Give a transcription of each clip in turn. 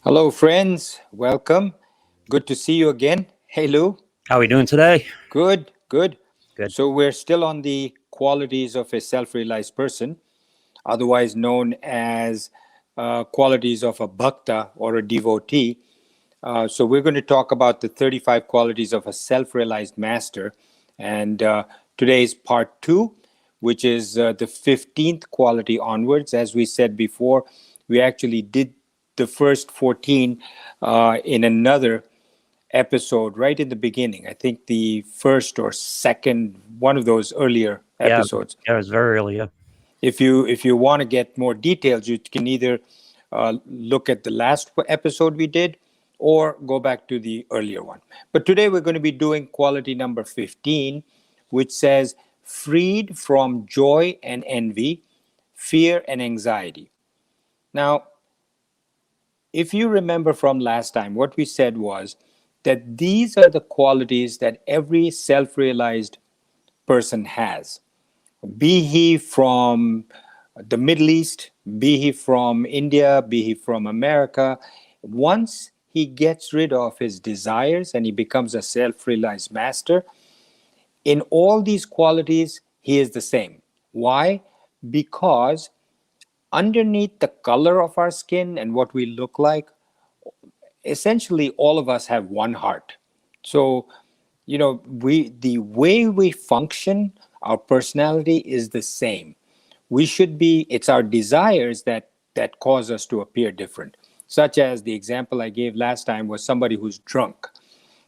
Hello, friends. Welcome. Good to see you again. Hey, Lou. How are we doing today? Good, good. Good. So, we're still on the qualities of a self realized person, otherwise known as qualities of a bhakta or a devotee. So, we're going to talk about the 35 qualities of a self realized master. And today's part two, which is the 15th quality onwards. As we said before, we actually did the first 14 in another episode right in the beginning. I think the first or second, one of those earlier Yeah, episodes. it was very early. Yeah. If you want to get more details, you can either look at the last episode we did or go back to the earlier one. But today we're going to be doing quality number 15, which says freed from joy and envy, fear and anxiety. Now, if you remember from last time, what we said was that these are the qualities that every self realized person has. Be he from the Middle East, be he from India, be he from America, once he gets rid of his desires and he becomes a self realized master, in all these qualities, he is the same. Why? Because underneath the color of our skin and what we look like, essentially all of us have one heart. So, the way we function, our personality is the same. We should be, it's our desires that cause us to appear different. Such as the example I gave last time was somebody who's drunk.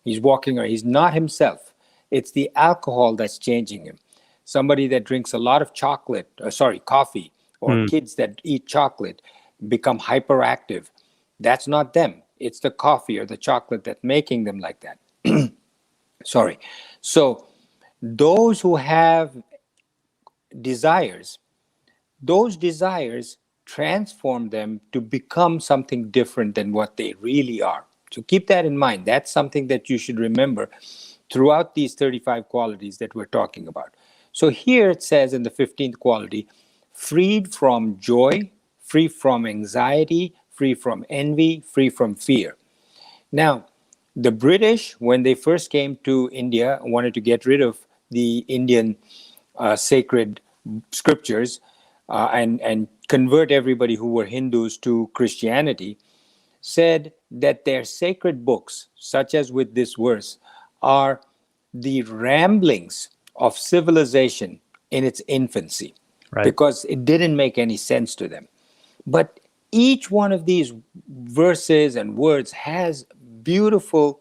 He's walking or he's not himself. It's the alcohol that's changing him. Somebody that drinks a lot of coffee, or Hmm. kids that eat chocolate become hyperactive. That's not them. It's the coffee or the chocolate that's making them like that. Sorry. So those who have desires, those desires transform them to become something different than what they really are. So keep that in mind. That's something that you should remember throughout these 35 qualities that we're talking about. So here it says in the 15th quality, freed from joy, free from anxiety, free from envy, free from fear. Now, the British, when they first came to India, wanted to get rid of the Indian sacred scriptures and convert everybody who were Hindus to Christianity, said that their sacred books, such as with this verse, are the ramblings of civilization in its infancy Right. because it didn't make any sense to them. But each one of these verses and words has beautiful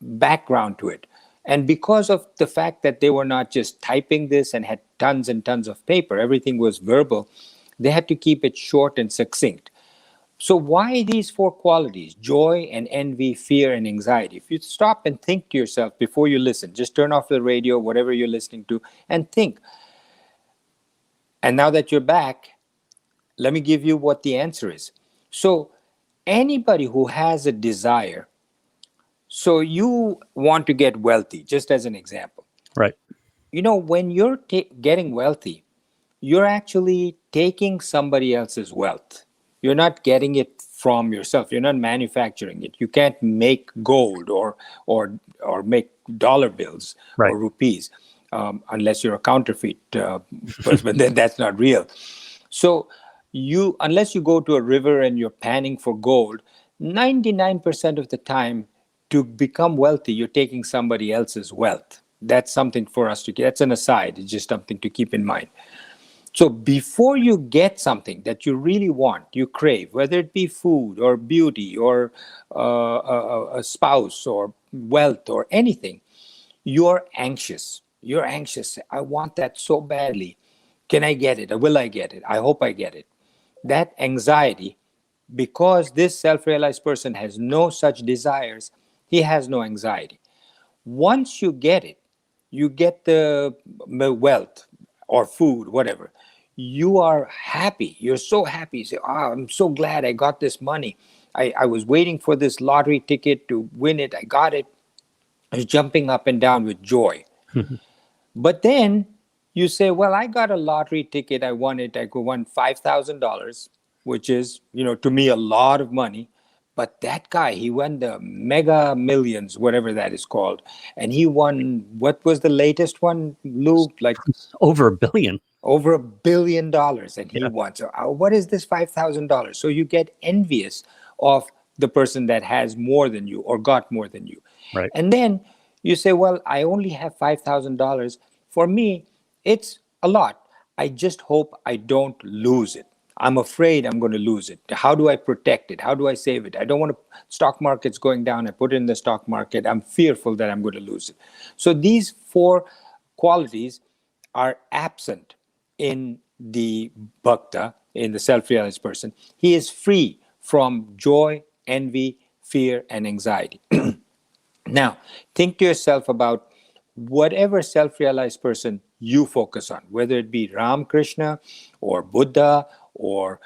background to it. And because of the fact that they were not just typing this and had tons and tons of paper, everything was verbal, they had to keep it short and succinct. So, why these four qualities, joy and envy, fear and anxiety? If you stop and think to yourself before you listen, just turn off the radio, whatever you're listening to, and think. And now that you're back, let me give you what the answer is. So, anybody who has a desire, so you want to get wealthy, just as an example. Right. When you're getting wealthy, you're actually taking somebody else's wealth. You're not getting it from yourself. You're not manufacturing it. You can't make gold or make dollar bills Right. or rupees unless you're a counterfeit person, but then that's not real. So unless you go to a river and you're panning for gold, 99% of the time to become wealthy, you're taking somebody else's wealth. That's something for us to get. That's an aside. It's just something to keep in mind. So before you get something that you really want, you crave, whether it be food or beauty or a spouse or wealth or anything, you're anxious. You're anxious. I want that so badly. Can I get it? Or will I get it? I hope I get it. That anxiety, because this self realized person has no such desires, he has no anxiety. Once you get it, you get the wealth or food, whatever. You are happy. You're so happy. You say, "Oh, I'm so glad I got this money. I was waiting for this lottery ticket to win it. I got it." I was jumping up and down with joy. But then you say, "Well, I got a lottery ticket. I won it. I won $5,000, which is, to me, a lot of money. But that guy, he won the Mega Millions, whatever that is called. And he won, what was the latest one, Lou? Like Over a billion. over $1 billion, and he Yeah. won. So what is this $5,000? So you get envious of the person that has more than you or got more than you. Right. And then you say, well, I only have $5,000. For me, it's a lot. I just hope I don't lose it. I'm afraid I'm going to lose it. How do I protect it? How do I save it? I don't want to, stock market's going down. I put it in the stock market. I'm fearful that I'm going to lose it. So these four qualities are absent in the bhakta, in the self-realized person. He is free from joy, envy, fear, and anxiety. Now, think to yourself about whatever self-realized person you focus on, whether it be Ram Krishna or Buddha or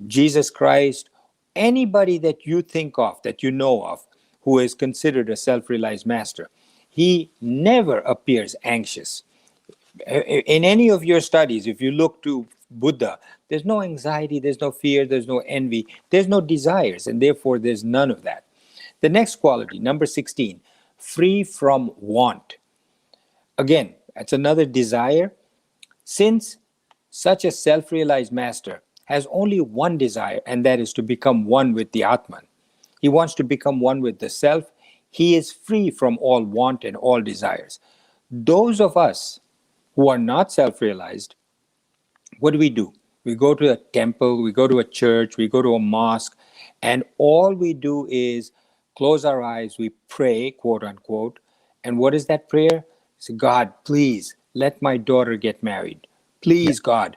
Jesus Christ, anybody that you think of, that you know of, who is considered a self-realized master, he never appears anxious. In any of your studies, if you look to Buddha, there's no anxiety, there's no fear, there's no envy, there's no desires, and therefore there's none of that. The next quality, number 16, free from want. Again, that's another desire. Since such a self realized master has only one desire, and that is to become one with the Atman. He wants to become one with the self. He is free from all want and all desires. Those of us who are not self realized, what do? We go to a temple, we go to a church, we go to a mosque, and all we do is close our eyes, we pray, quote unquote. And what is that prayer? Say, God, please let my daughter get married. Yeah. Please, God,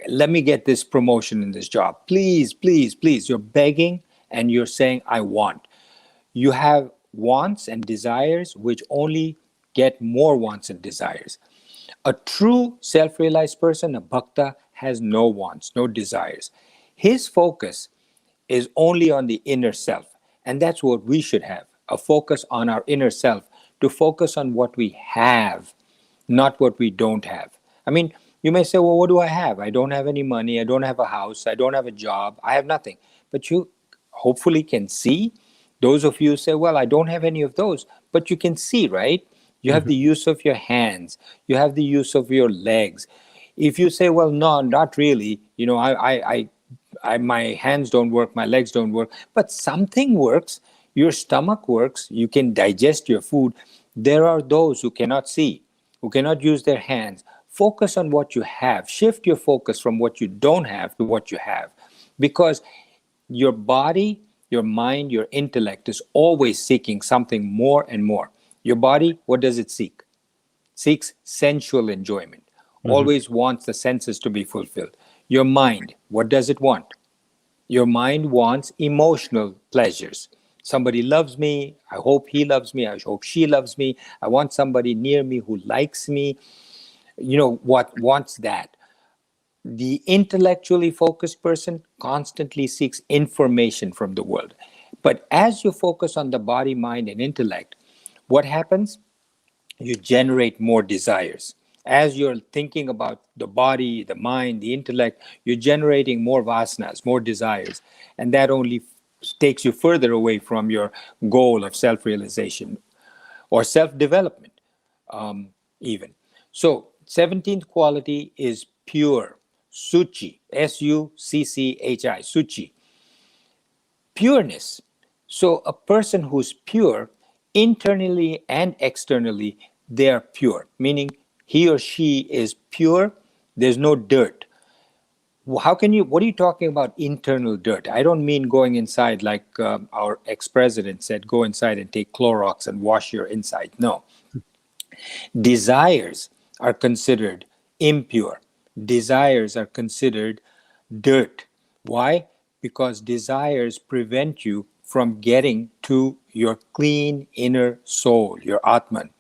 let me get this promotion in this job. Please, please, please. You're begging and you're saying, I want. You have wants and desires which only get more wants and desires. A true self realized person, a bhakta, has no wants, no desires. His focus is only on the inner self. And that's what we should have, a focus on our inner self, to focus on what we have, not what we don't have. I mean, you may say, well, what do I have? I don't have any money. I don't have a house. I don't have a job. I have nothing. But you hopefully can see. Those of you say, well, I don't have any of those. But you can see, right? You have Mhm. the use of your hands. You have the use of your legs. If you say, well, no, not really, my hands don't work, my legs don't work, but something works. Your stomach works. You can digest your food. There are those who cannot see, who cannot use their hands. Focus on what you have. Shift your focus from what you don't have to what you have. Because your body, your mind, your intellect is always seeking something more and more. Your body, what does it seek? Seeks sensual enjoyment, Mhm. always wants the senses to be fulfilled. Your mind, what does it want? Your mind wants emotional pleasures. Somebody loves me. I hope he loves me. I hope she loves me. I want somebody near me who likes me. What wants that? The intellectually focused person constantly seeks information from the world. But as you focus on the body, mind, and intellect, what happens? You generate more desires. As you're thinking about the body, the mind, the intellect, you're generating more vasanas, more desires. And that only takes you further away from your goal of self realization or self development, even. So, 17th quality is pure, suchi, Succhi, suchi, pureness. So a person who's pure, internally and externally, they are pure, meaning he or she is pure, there's no dirt. What are you talking about internal dirt? I don't mean going inside like our ex-president said, go inside and take Clorox and wash your inside. No. Desires are considered impure. Desires are considered dirt. Why? Because desires prevent you from getting to your clean inner soul, your Atman.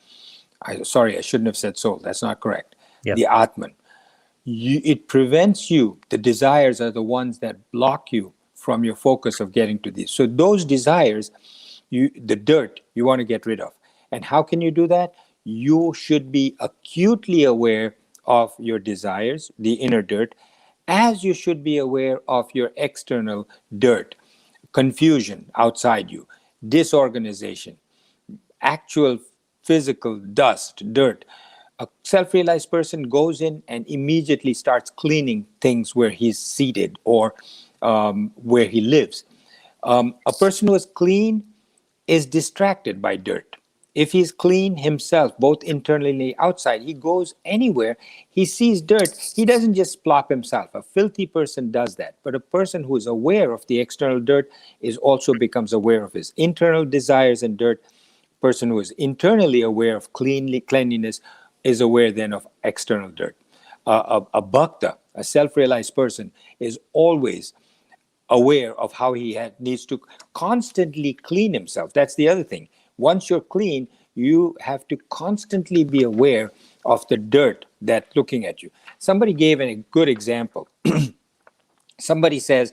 Sorry, I shouldn't have said soul. That's not correct. Yeah. The Atman. It prevents you. The desires are the ones that block you from your focus of getting to these. So those desires, the dirt, you want to get rid of. And how can you do that? You should be acutely aware of your desires, the inner dirt, as you should be aware of your external dirt. confusion outside you, disorganization, actual physical dust, dirt. A self-realized person goes in and immediately starts cleaning things where he's seated or where he lives. A person who is clean is distracted by dirt. If he's clean himself, both internally and outside, he goes anywhere, he sees dirt, he doesn't just plop himself. A filthy person does that. But a person who is aware of the external dirt is also becomes aware of his internal desires and dirt. Person who is internally aware of cleanliness is aware then of external dirt. A bhakta, a self-realized person, is always aware of how he needs to constantly clean himself. That's the other thing. Once you're clean, you have to constantly be aware of the dirt that's looking at you. Somebody gave a good example. Somebody says,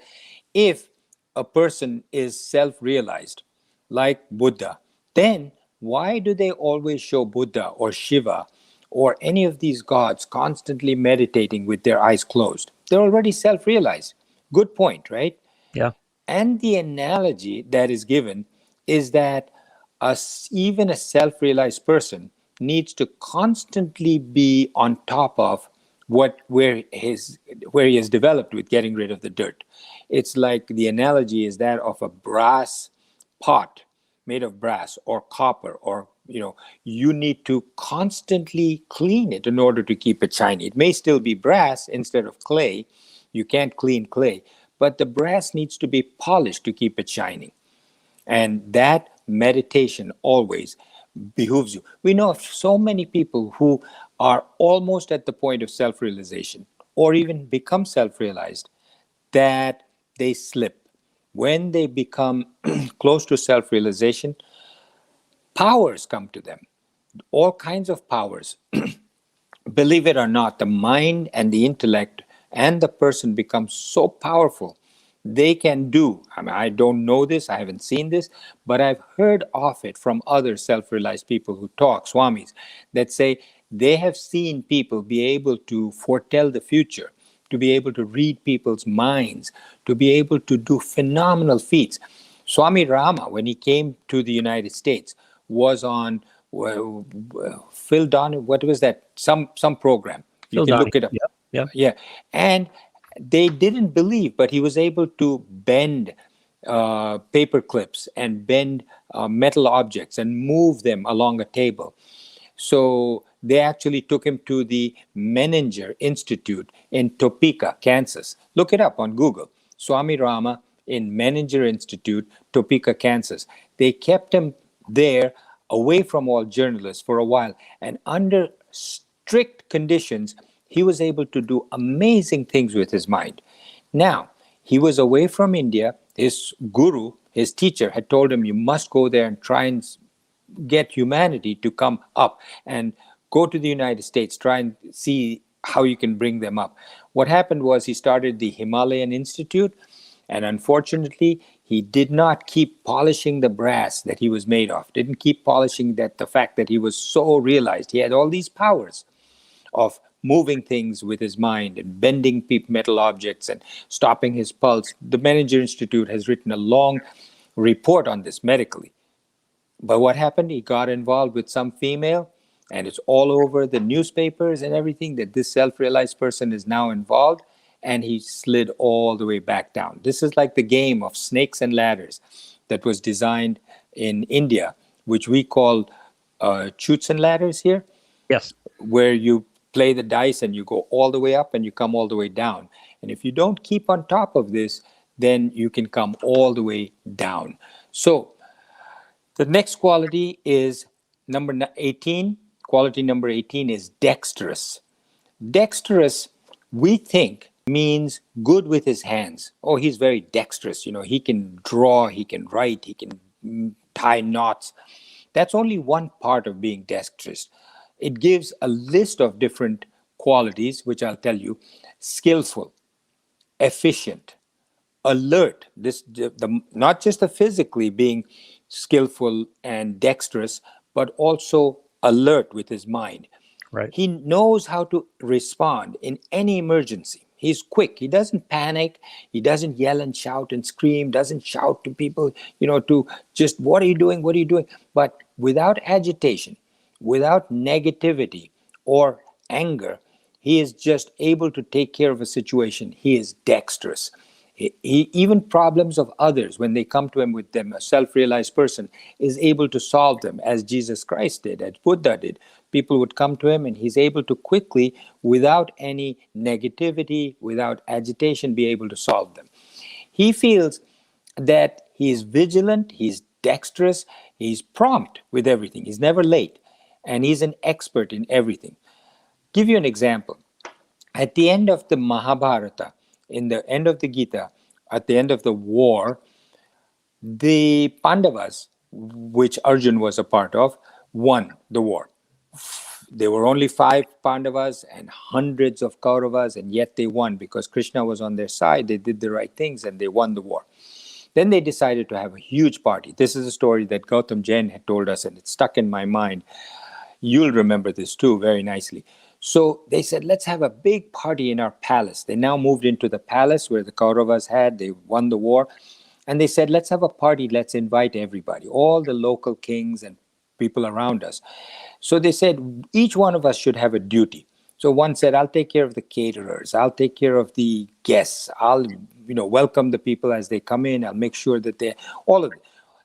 if a person is self-realized, like Buddha, then why do they always show Buddha or Shiva or any of these gods constantly meditating with their eyes closed? They're already self-realized. Good point, right? Yeah. And the analogy that is given is that even a self-realized person needs to constantly be on top of where he has developed with getting rid of the dirt. It's like the analogy is that of a brass pot made of brass or copper, or you need to constantly clean it in order to keep it shiny. It may still be brass instead of clay. You can't clean clay, but the brass needs to be polished to keep it shining. And that meditation always behooves you. We know of so many people who are almost at the point of self-realization or even become self-realized that they slip. When they become close to self-realization, powers come to them, all kinds of powers. Believe it or not, the mind and the intellect and the person become so powerful. They can do, I don't know this, I haven't seen this, but I've heard of it from other self-realized people who talk, swamis, that say they have seen people be able to foretell the future, to be able to read people's minds, to be able to do phenomenal feats. Swami Rama, when he came to the United States, was on Phil Don. What was that? Some program. You Phil can Donnie. look it up. Yeah. Yeah. Yeah, and they didn't believe, but he was able to bend paper clips and bend metal objects and move them along a table. So they actually took him to the Menninger Institute in Topeka, Kansas. Look it up on Google. Swami Rama in Menninger Institute, Topeka, Kansas. They kept him there away from all journalists for a while. And under strict conditions, he was able to do amazing things with his mind. Now, he was away from India. His guru, his teacher, had told him, you must go there and try and get humanity to come up and go to the United States, try and see how you can bring them up. What happened was he started the Himalayan Institute, and unfortunately, he did not keep polishing the brass that he was made of, didn't keep polishing the fact that he was so realized. He had all these powers of moving things with his mind and bending metal objects and stopping his pulse. The Menninger Institute has written a long report on this medically. But what happened? He got involved with some female, and it's all over the newspapers and everything that this self-realized person is now involved, and he slid all the way back down. This is like the game of snakes and ladders that was designed in India, which we call chutes and ladders here, Yes. where you play the dice and you go all the way up and you come all the way down. And if you don't keep on top of this, then you can come all the way down. So the next quality is number 18. Quality number 18 is dexterous. Dexterous, we think, means good with his hands. Oh, he's very dexterous. He can draw, he can write, he can tie knots. That's only one part of being dexterous. It gives a list of different qualities, which I'll tell you: skillful, efficient, alert. Not just the physically being skillful and dexterous, but also alert with his mind. Right. He knows how to respond in any emergency. He's quick. He doesn't panic. He doesn't yell and shout and scream, doesn't shout to people, to just, what are you doing? What are you doing? But without agitation, without negativity or anger, he is just able to take care of a situation. He is dexterous. Even problems of others, when they come to him with them, a self-realized person is able to solve them, as Jesus Christ did, as Buddha did. People would come to him and he's able to quickly, without any negativity, without agitation, be able to solve them. He feels that he's vigilant, he's dexterous, he's prompt with everything, he's never late, and he's an expert in everything. Give you an example. At the end of the Mahabharata, in the end of the Gita, at the end of the war, the Pandavas, which Arjun was a part of, won the war. There were only 5 Pandavas and hundreds of Kauravas, and yet they won because Krishna was on their side. They did the right things and they won the war. Then they decided to have a huge party. This is a story that Gautam Jain had told us, and it stuck in my mind. You'll remember this too very nicely. So they said, let's have a big party in our palace. They now moved into the palace where the Kauravas had. They won the war. And they said, let's have a party. Let's invite everybody, all the local kings and people around us. So they said, each one of us should have a duty. So one said, I'll take care of the caterers. I'll take care of the guests. I'll, welcome the people as they come in. I'll make sure that all of it.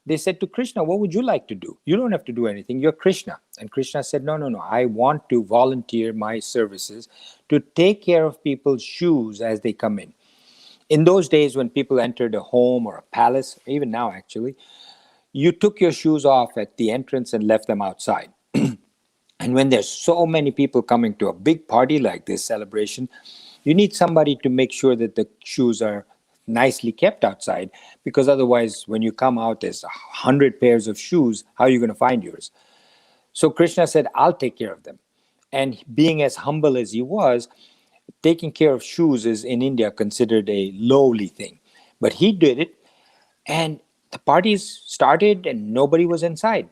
They said to Krishna, what would you like to do? You don't have to do anything. You're Krishna. And Krishna said, no. I want to volunteer my services to take care of people's shoes as they come in. In those days, when people entered a home or a palace, even now actually, you took your shoes off at the entrance and left them outside. And when there's so many people coming to a big party like this celebration, you need somebody to make sure that the shoes are nicely kept outside, because otherwise when you come out, there's 100 pairs of shoes. How are you going to find yours? So Krishna said, I'll take care of them. And being as humble as he was, taking care of shoes is in India considered a lowly thing. But he did it, and the parties started and nobody was inside.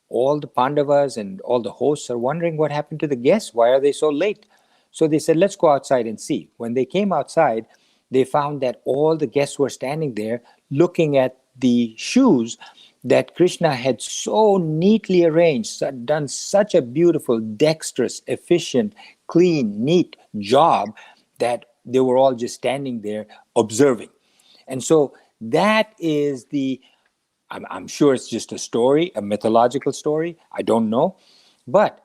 All the Pandavas and all the hosts are wondering what happened to the guests. Why are they so late? So they said, let's go outside and see. When they came outside, they found that all the guests were standing there looking at the shoes that Krishna had so neatly arranged, done such a beautiful, dexterous, efficient, clean, neat job that they were all just standing there observing. And so that is I'm sure it's just a story, a mythological story. I don't know. But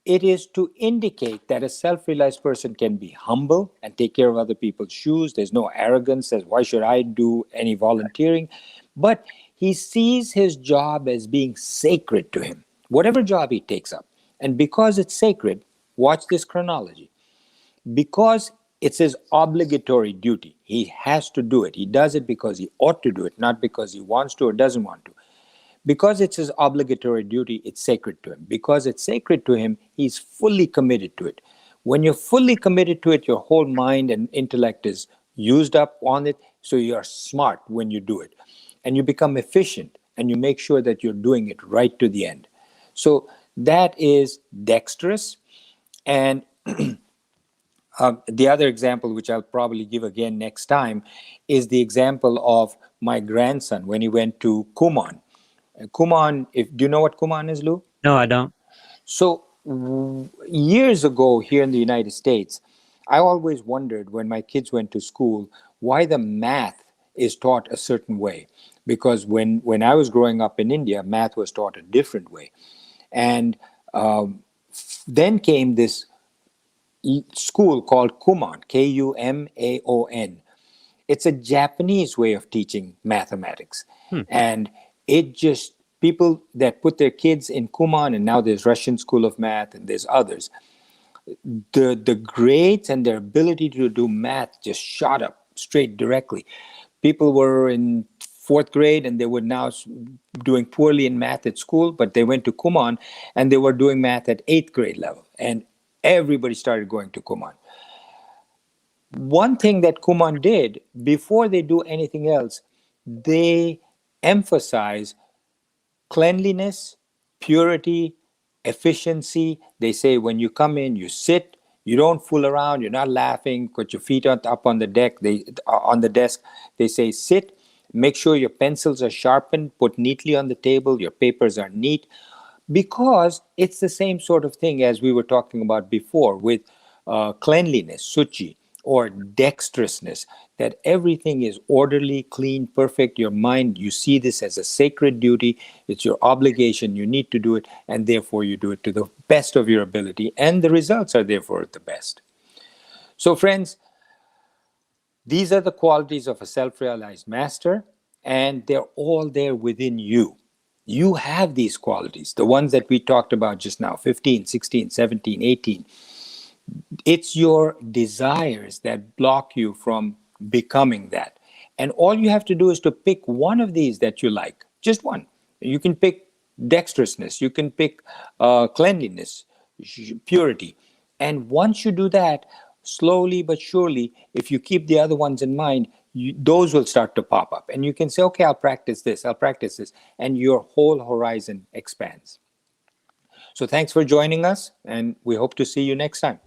it is to indicate that a self-realized person can be humble and take care of other people's shoes. There's no arrogance as why should I do any volunteering? But he sees his job as being sacred to him, whatever job he takes up. And because it's sacred, watch this chronology. Because it's his obligatory duty, he has to do it. He does it because he ought to do it, not because he wants to or doesn't want to. Because it's his obligatory duty, it's sacred to him. Because it's sacred to him, he's fully committed to it. When you're fully committed to it, your whole mind and intellect is used up on it, so you are smart when you do it. And you become efficient, and you make sure that you're doing it right to the end. So that is dexterous. And the other example, which I'll probably give again next time, is the example of my grandson when he went to Kuman. Kuman, do you know what Kuman is, Lou? No, I don't. So years ago here in the United States, I always wondered when my kids went to school why the math is taught a certain way. Because when I was growing up in India, math was taught a different way. And then came this school called Kuman, Kumaon. It's a Japanese way of teaching mathematics. And it just, people that put their kids in Kuman, and now there's Russian School of Math and there's others, the grades and their ability to do math just shot up straight directly. People were in 4th grade and they were now doing poorly in math at school, but they went to Kuman and they were doing math at 8th grade level. And everybody started going to Kuman. One thing that Kuman did, before they do anything else, they emphasize cleanliness, purity, efficiency. They say when you come in, you sit, You don't fool around. You're not laughing. Put your feet up on the deck. On the desk. They say sit. Make sure your pencils are sharpened, put neatly on the table. Your papers are neat, because it's the same sort of thing as we were talking about before with cleanliness, suchi, or dexterousness, that everything is orderly, clean, perfect. Your mind, you see this as a sacred duty. It's your obligation. You need to do it, and therefore you do it to the best of your ability, and the results are therefore the best. So, friends, these are the qualities of a self realized master, and they're all there within you. You have these qualities, the ones that we talked about just now 15, 16, 17, 18. It's your desires that block you from becoming that. And all you have to do is to pick one of these that you like, just one. You can pick dexterousness, you can pick cleanliness, purity. And once you do that, slowly but surely, if you keep the other ones in mind, those will start to pop up. And you can say, okay, I'll practice this, I'll practice this. And your whole horizon expands. So thanks for joining us, and we hope to see you next time.